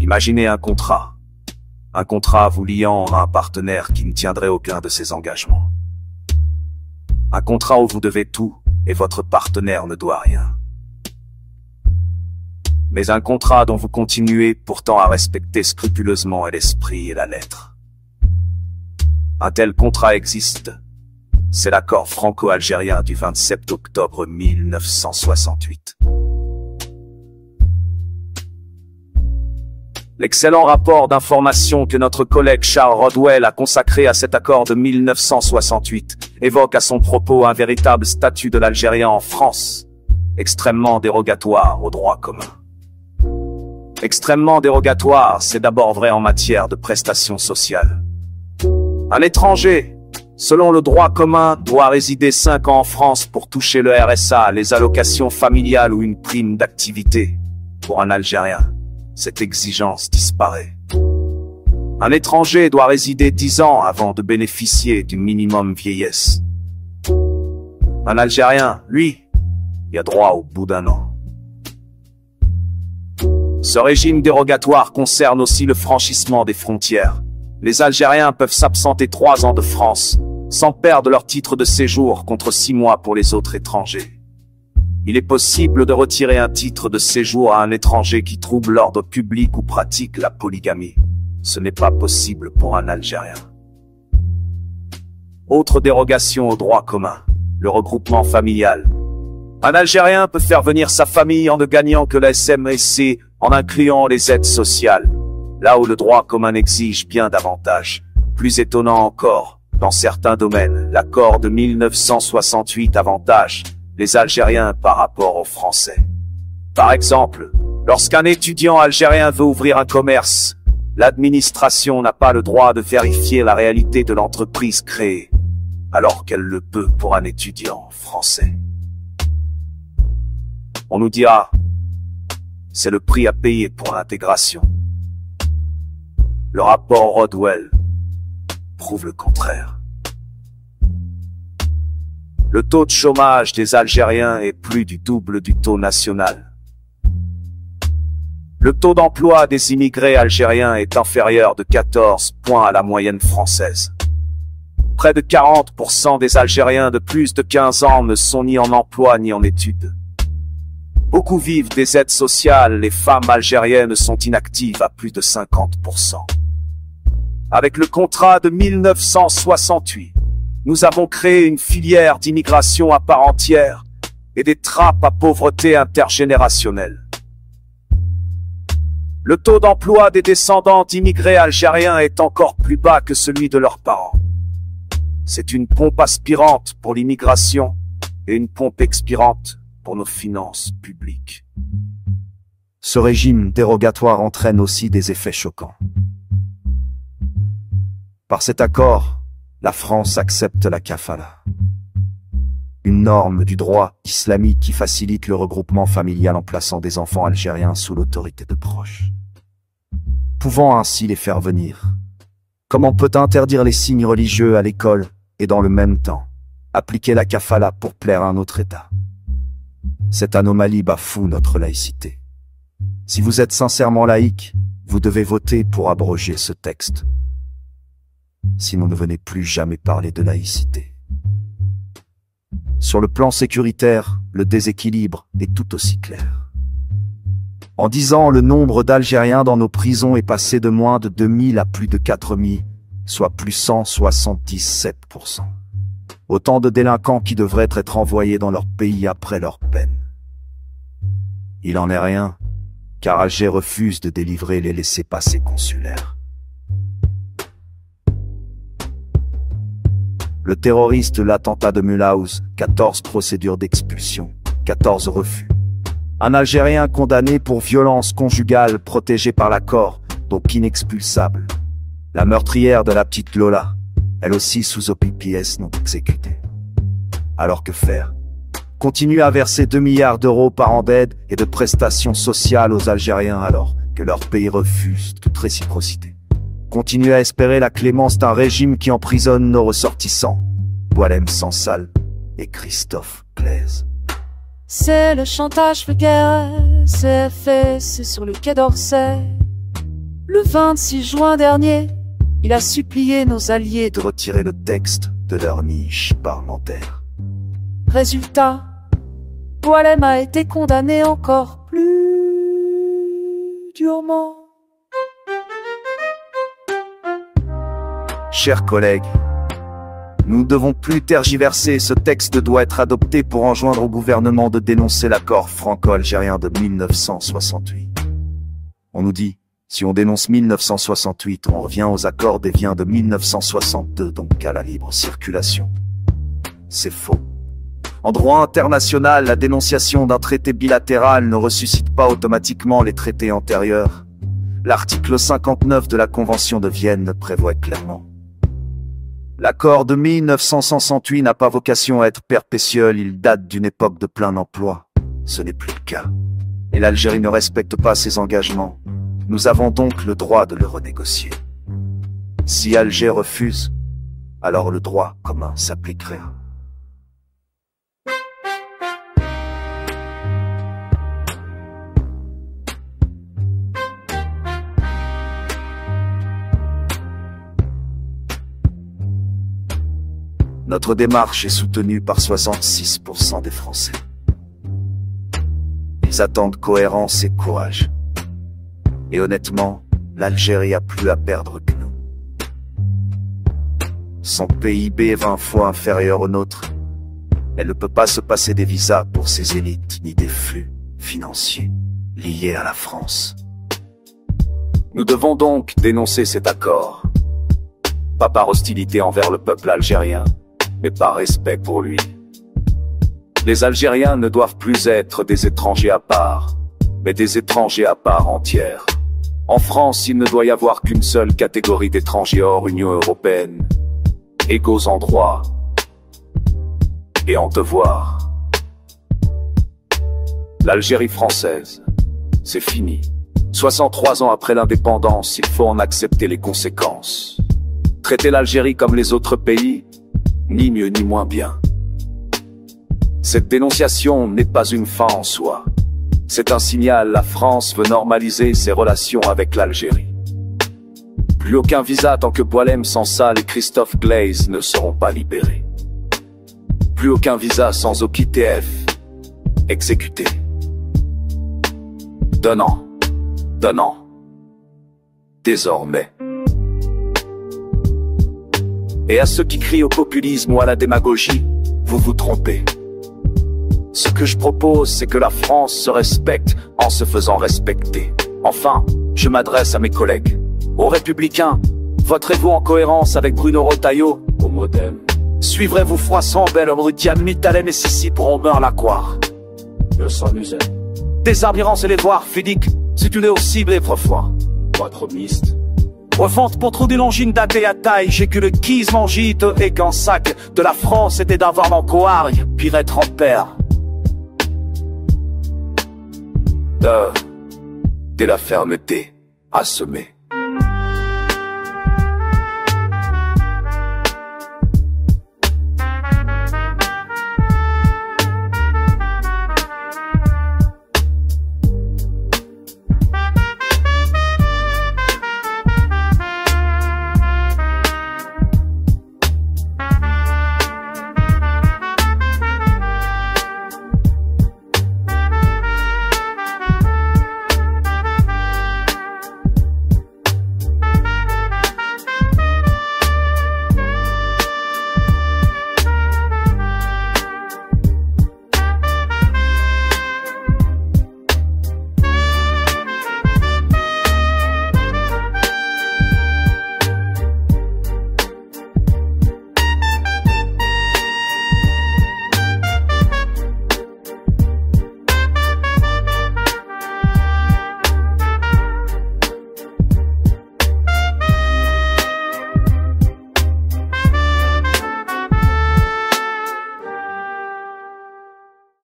Imaginez un contrat. Un contrat vous liant à un partenaire qui ne tiendrait aucun de ses engagements. Un contrat où vous devez tout et votre partenaire ne doit rien. Mais un contrat dont vous continuez pourtant à respecter scrupuleusement l'esprit et la lettre. Un tel contrat existe. C'est l'accord franco-algérien du 27 octobre 1968. L'excellent rapport d'information que notre collègue Charles Rodwell a consacré à cet accord de 1968 évoque à son propos un véritable statut de l'Algérien en France, extrêmement dérogatoire au droit commun. Extrêmement dérogatoire, c'est d'abord vrai en matière de prestations sociales. Un étranger, selon le droit commun, doit résider 5 ans en France pour toucher le RSA, les allocations familiales ou une prime d'activité. Pour un Algérien, cette exigence disparaît. Un étranger doit résider 10 ans avant de bénéficier du minimum vieillesse. Un Algérien, lui, y a droit au bout d'1 an. Ce régime dérogatoire concerne aussi le franchissement des frontières. Les Algériens peuvent s'absenter 3 ans de France, sans perdre leur titre de séjour contre 6 mois pour les autres étrangers. Il est possible de retirer un titre de séjour à un étranger qui trouble l'ordre public ou pratique la polygamie. Ce n'est pas possible pour un Algérien. Autre dérogation au droit commun, le regroupement familial. Un Algérien peut faire venir sa famille en ne gagnant que la SMSC, en incluant les aides sociales, là où le droit commun exige bien davantage. Plus étonnant encore, dans certains domaines, l'accord de 1968 avantage les Algériens par rapport aux Français. Par exemple, lorsqu'un étudiant algérien veut ouvrir un commerce, l'administration n'a pas le droit de vérifier la réalité de l'entreprise créée, alors qu'elle le peut pour un étudiant français. On nous dira, c'est le prix à payer pour l'intégration. Le rapport Rodwell prouve le contraire. Le taux de chômage des Algériens est plus du double du taux national. Le taux d'emploi des immigrés algériens est inférieur de 14 points à la moyenne française. Près de 40% des Algériens de plus de 15 ans ne sont ni en emploi ni en études. Beaucoup vivent des aides sociales, les femmes algériennes sont inactives à plus de 50%. Avec le contrat de 1968, nous avons créé une filière d'immigration à part entière et des trappes à pauvreté intergénérationnelle. Le taux d'emploi des descendants d'immigrés algériens est encore plus bas que celui de leurs parents. C'est une pompe aspirante pour l'immigration et une pompe expirante pour nos finances publiques. Ce régime dérogatoire entraîne aussi des effets choquants. Par cet accord, la France accepte la kafala, une norme du droit islamique qui facilite le regroupement familial en plaçant des enfants algériens sous l'autorité de proches, pouvant ainsi les faire venir. Comment peut-on interdire les signes religieux à l'école et dans le même temps appliquer la kafala pour plaire à un autre État? Cette anomalie bafoue notre laïcité. Si vous êtes sincèrement laïque, vous devez voter pour abroger ce texte. Sinon ne venez plus jamais parler de laïcité. Sur le plan sécuritaire, le déséquilibre est tout aussi clair. En 10 ans, le nombre d'Algériens dans nos prisons est passé de moins de 2000 à plus de 4000, soit plus 177%. Autant de délinquants qui devraient être envoyés dans leur pays après leur peine. Il en est rien, car Alger refuse de délivrer les laissez-passer consulaires. Le terroriste de l'attentat de Mulhouse, 14 procédures d'expulsion, 14 refus. Un Algérien condamné pour violence conjugale protégé par l'accord, donc inexpulsable. La meurtrière de la petite Lola, elle aussi sous OPPS non exécutée. Alors que faire? Continuer à verser 2 milliards d'euros par an d'aide et de prestations sociales aux Algériens alors que leur pays refuse toute réciprocité. Continuer à espérer la clémence d'un régime qui emprisonne nos ressortissants, Boualem Sansal et Christophe Claise. C'est le chantage vulgaire, c'est fait, c'est sur le quai d'Orsay. Le 26 juin dernier, il a supplié nos alliés de retirer le texte de leur niche parlementaire. Résultat, Boualem a été condamné encore plus durement. Chers collègues, nous ne devons plus tergiverser, ce texte doit être adopté pour enjoindre au gouvernement de dénoncer l'accord franco-algérien de 1968. On nous dit, si on dénonce 1968, on revient aux accords d'Évian de 1962, donc à la libre circulation. C'est faux. En droit international, la dénonciation d'un traité bilatéral ne ressuscite pas automatiquement les traités antérieurs. L'article 59 de la Convention de Vienne le prévoit clairement. L'accord de 1968 n'a pas vocation à être perpétuel, il date d'une époque de plein emploi. Ce n'est plus le cas. Et l'Algérie ne respecte pas ses engagements. Nous avons donc le droit de le renégocier. Si Alger refuse, alors le droit commun s'appliquerait. Notre démarche est soutenue par 66% des Français. Ils attendent cohérence et courage. Et honnêtement, l'Algérie a plus à perdre que nous. Son PIB est 20 fois inférieur au nôtre. Elle ne peut pas se passer des visas pour ses élites, ni des flux financiers liés à la France. Nous devons donc dénoncer cet accord. Pas par hostilité envers le peuple algérien, mais par respect pour lui. Les Algériens ne doivent plus être des étrangers à part, mais des étrangers à part entière. En France, il ne doit y avoir qu'une seule catégorie d'étrangers hors Union européenne, égaux en droit et en devoir. L'Algérie française, c'est fini. 63 ans après l'indépendance, il faut en accepter les conséquences. Traiter l'Algérie comme les autres pays, ni mieux ni moins bien. Cette dénonciation n'est pas une fin en soi. C'est un signal, la France veut normaliser ses relations avec l'Algérie. Plus aucun visa tant que Boualem Sansal et Christophe Glaise ne seront pas libérés. Plus aucun visa sans OQTF exécuté. Donnant. Désormais. Et à ceux qui crient au populisme ou à la démagogie, vous vous trompez. Ce que je propose, c'est que la France se respecte en se faisant respecter. Enfin, je m'adresse à mes collègues. Aux Républicains, voterez-vous en cohérence avec Bruno Retailleau, au Modem? Suivrez-vous Froissant, Bellhomme, Rudiane, Mittalem et Sissi pour Omer Lacroix? Je s'amusais. Désarmirant, c'est les voir, Fidic, si tu l'es aussi, Bléfrefois. Pas trop miste. Refonte pour trop d'une longine daté à taille, j'ai que le quise mangite et qu'en sac de la France était d'avoir l'encoire, pire être en père. De la fermeté à semer.